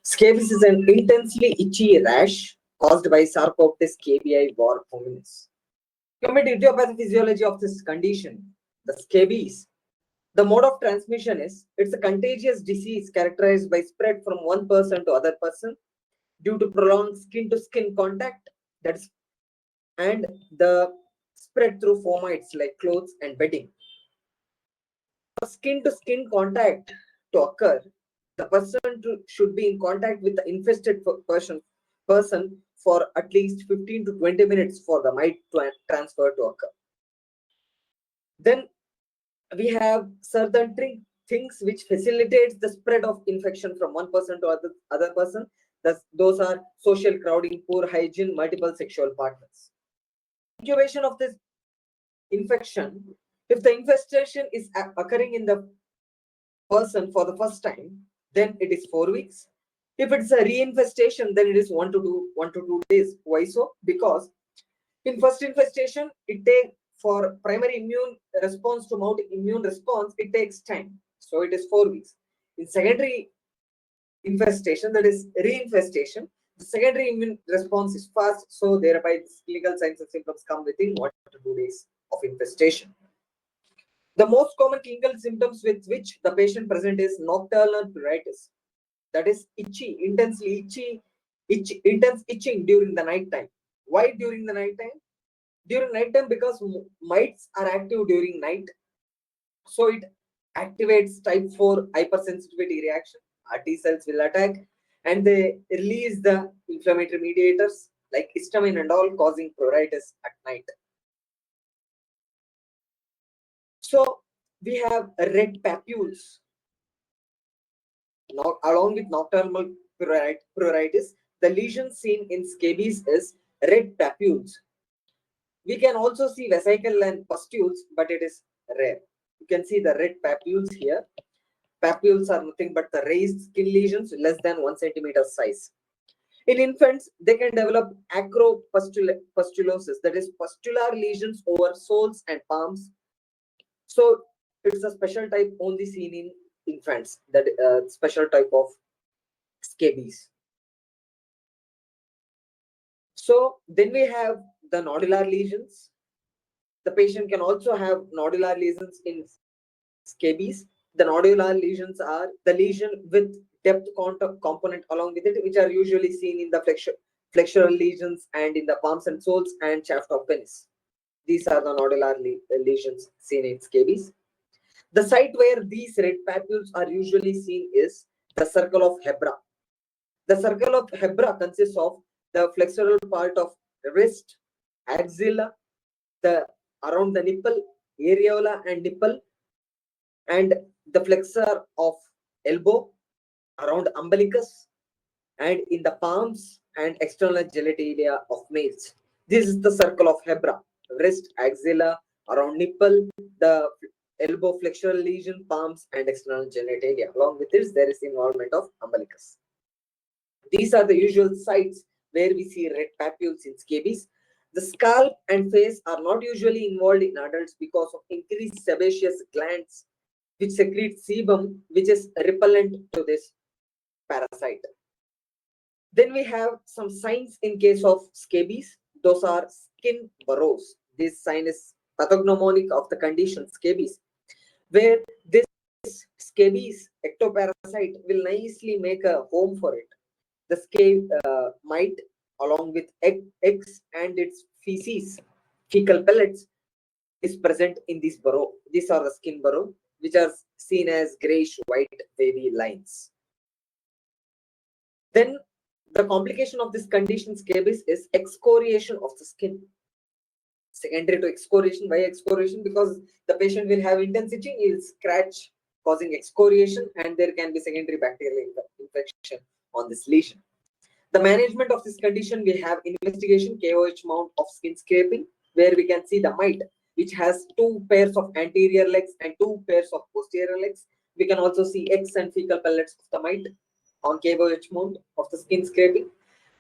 Scabies is an intensely itchy rash caused by Sarcoptes scabiei var hominis. Coming to idiopathic of this condition, the scabies. The mode of transmission is it's a contagious disease characterized by spread from one person to other person due to prolonged skin-to-skin contact. That's and the spread through fomites like clothes and bedding. For skin-to-skin contact to occur, the should be in contact with the infested person for at least 15 to 20 minutes for the mite transfer to occur. Then we have certain things which facilitates the spread of infection from one person to other person. Those are social crowding, poor hygiene, multiple sexual partners. Incubation of this infection, if the infestation is occurring in the person for the first time, then it is 4 weeks. If it's a reinfestation, then it is 1 to 2 days. Why so? Because in first infestation, it takes for primary immune response to mount immune response, it takes time. So it is 4 weeks. In secondary infestation, that is reinfestation, the secondary immune response is fast. So thereby clinical signs and symptoms come within 1 to 2 days of infestation. The most common clinical symptoms with which the patient present is nocturnal pruritus. That is itchy, intensely intense itching during the night time. Why during the night time? During night time because mites are active during night. So it activates type 4 hypersensitivity reaction. Our T cells will attack and they release the inflammatory mediators like histamine and all, causing pruritus at night. So we have red papules. Now, along with nocturnal pruritus, the lesion seen in scabies is red papules. We can also see vesicle and pustules, but it is rare. You can see the red papules here. Papules are nothing but the raised skin lesions less than 1 centimeter size. In infants, they can develop acropustulosis, that is pustular lesions over soles and palms. So it's a special type only seen in infants, that special type of scabies. So then we have the nodular lesions. The patient can also have nodular lesions in scabies. The nodular lesions are the lesion with depth component along with it, which are usually seen in the flexural lesions and in the palms and soles and shaft of penis. These are the nodular lesions seen in scabies. The site where these red papules are usually seen is the circle of Hebra. The circle of Hebra consists of the flexural part of wrist, axilla, the around the nipple, areola and nipple, and the flexor of elbow, around umbilicus, and in the palms and external genitalia of males. This is the circle of Hebra: wrist, axilla, around nipple, the elbow flexural lesion, palms, and external genitalia. Along with this, there is involvement of umbilicus. These are the usual sites where we see red papules in scabies. The scalp and face are not usually involved in adults because of increased sebaceous glands which secrete sebum, which is repellent to this parasite. Then we have some signs in case of scabies. Those are skin burrows. This sign is pathognomonic of the condition scabies, where this scabies ectoparasite will nicely make a home for it. The scab mite, along with eggs and its feces, fecal pellets, is present in this burrow. These are the skin burrow, which are seen as grayish white wavy lines. Then the complication of this condition scabies is excoriation of the skin. Secondary to excoriation. Why excoriation? Because the patient will have intense itching, he will scratch, causing excoriation, and there can be secondary bacterial infection on this lesion. The management of this condition, we have investigation, KOH mount of skin scraping, where we can see the mite, which has 2 pairs of anterior legs and 2 pairs of posterior legs. We can also see eggs and fecal pellets of the mite on KOH mount of the skin scraping.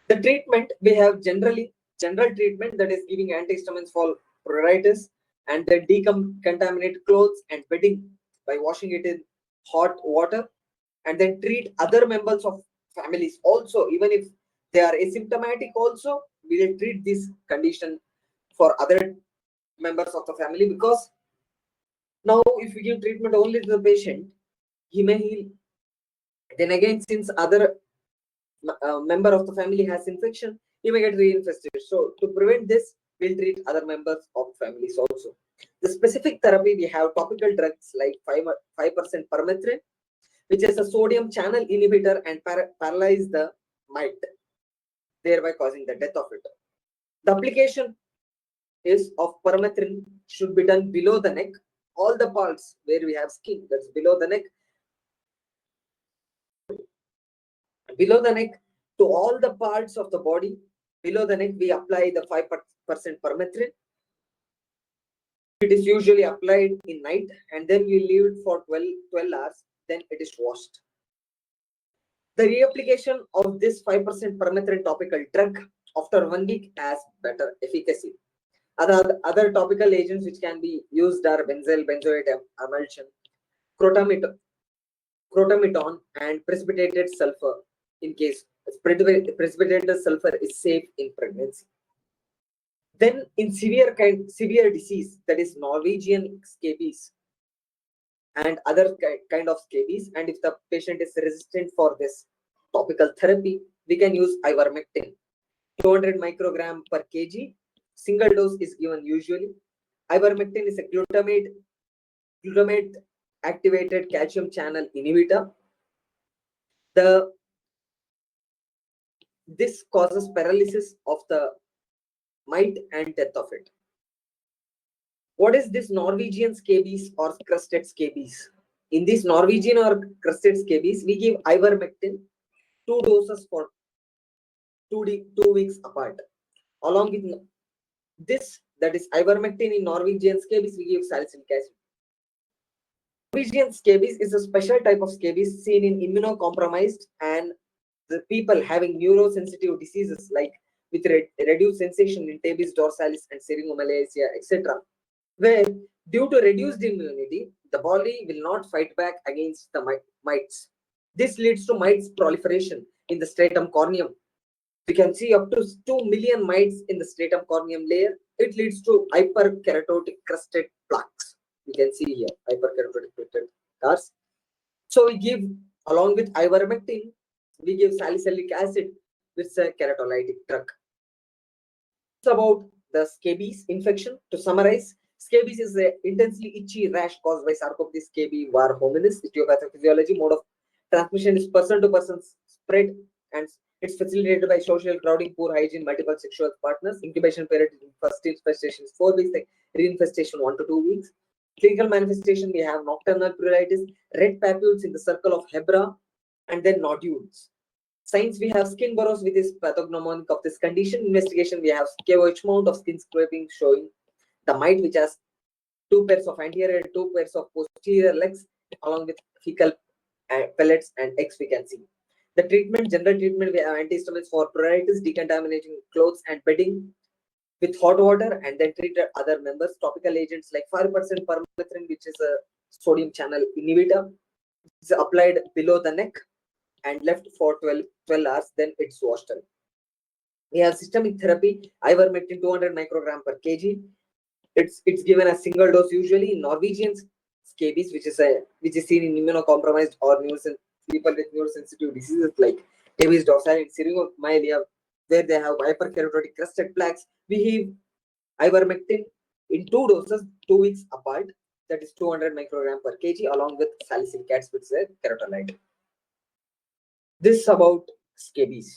The treatment, we have general treatment, that is giving antihistamines for pruritus, and then decontaminate clothes and bedding by washing it in hot water, and then treat other members of families also, even if they are asymptomatic also, we will treat this condition for other members of the family, because now if we give treatment only to the patient, he may heal. Then again, since other member of the family has infection, he may get reinfested. So to prevent this, we'll treat other members of families also. The specific therapy, we have topical drugs like 5% permethrin, which is a sodium channel inhibitor and paralyze the mite, thereby causing the death of it. The application is of permethrin should be done below the neck, all the parts where we have skin, that's below the neck, to all the parts of the body. Below the neck, we apply the 5% permethrin. It is usually applied in night, and then we leave it for 12 hours, then it is washed. The reapplication of this 5% permethrin topical drug after 1 week has better efficacy. Other topical agents which can be used are benzyl benzoate emulsion, crotamidone, and precipitated sulfur, in case precipitated sulfur is safe in pregnancy. Then in severe disease, that is Norwegian scabies and other kind of scabies, and if the patient is resistant for this topical therapy, we can use ivermectin, 200 microgram per kg. Single dose is given usually. Ivermectin is a glutamate activated calcium channel inhibitor. This causes paralysis of the mite and death of it. What is this Norwegian scabies or crusted scabies? In this Norwegian or crusted scabies, we give ivermectin 2 doses for 2 weeks apart. Along with this, that is ivermectin in Norwegian scabies, we give salicylic acid. Norwegian scabies is a special type of scabies seen in immunocompromised and the people having neurosensitive diseases like with reduced sensation in tabes dorsalis and syringomalacia, etc., where due to reduced immunity, the body will not fight back against the mites. This leads to mites proliferation in the stratum corneum. We can see up to 2 million mites in the stratum corneum layer. It leads to hyperkeratotic crusted plaques. You can see here hyperkeratotic crusted scars. So we give, along with ivermectin, we give salicylic acid, which is a keratolytic drug. It's about the scabies infection. To summarize, scabies is an intensely itchy rash caused by Sarcoptes scabies var hominis. Etiopathophysiciology mode of transmission is person to person spread, and it's facilitated by social crowding, poor hygiene, multiple sexual partners. Incubation period in first infestation is 4 weeks, like reinfestation 1 to 2 weeks. Clinical manifestation, we have nocturnal pruritus, red papules in the circle of Hebra, and then nodules. Signs, we have skin burrows with this pathognomonic of this condition. Investigation, we have scavoid mount of skin scraping showing the mite, which has 2 pairs of anterior and 2 pairs of posterior legs, along with fecal pellets and eggs we can see. The treatment, general treatment, we have antihistamines for pruritus, decontaminating clothes and bedding with hot water, and then treat other members. Topical agents like 5% permethrin, which is a sodium channel inhibitor, is applied below the neck and left for 12 hours, then it's washed away. We have systemic therapy, ivermectin 200 microgram per kg. It's given as single dose usually in Norwegian scabies, which is seen in immunocompromised or people with neurosensitive diseases like tabes dorsalis and syringomyelia, where they have hyperkeratotic crusted plaques. We have ivermectin in 2 doses, 2 weeks apart. That is 200 microgram per kg, along with salicylic acid, which is a keratolyte. This about scabies.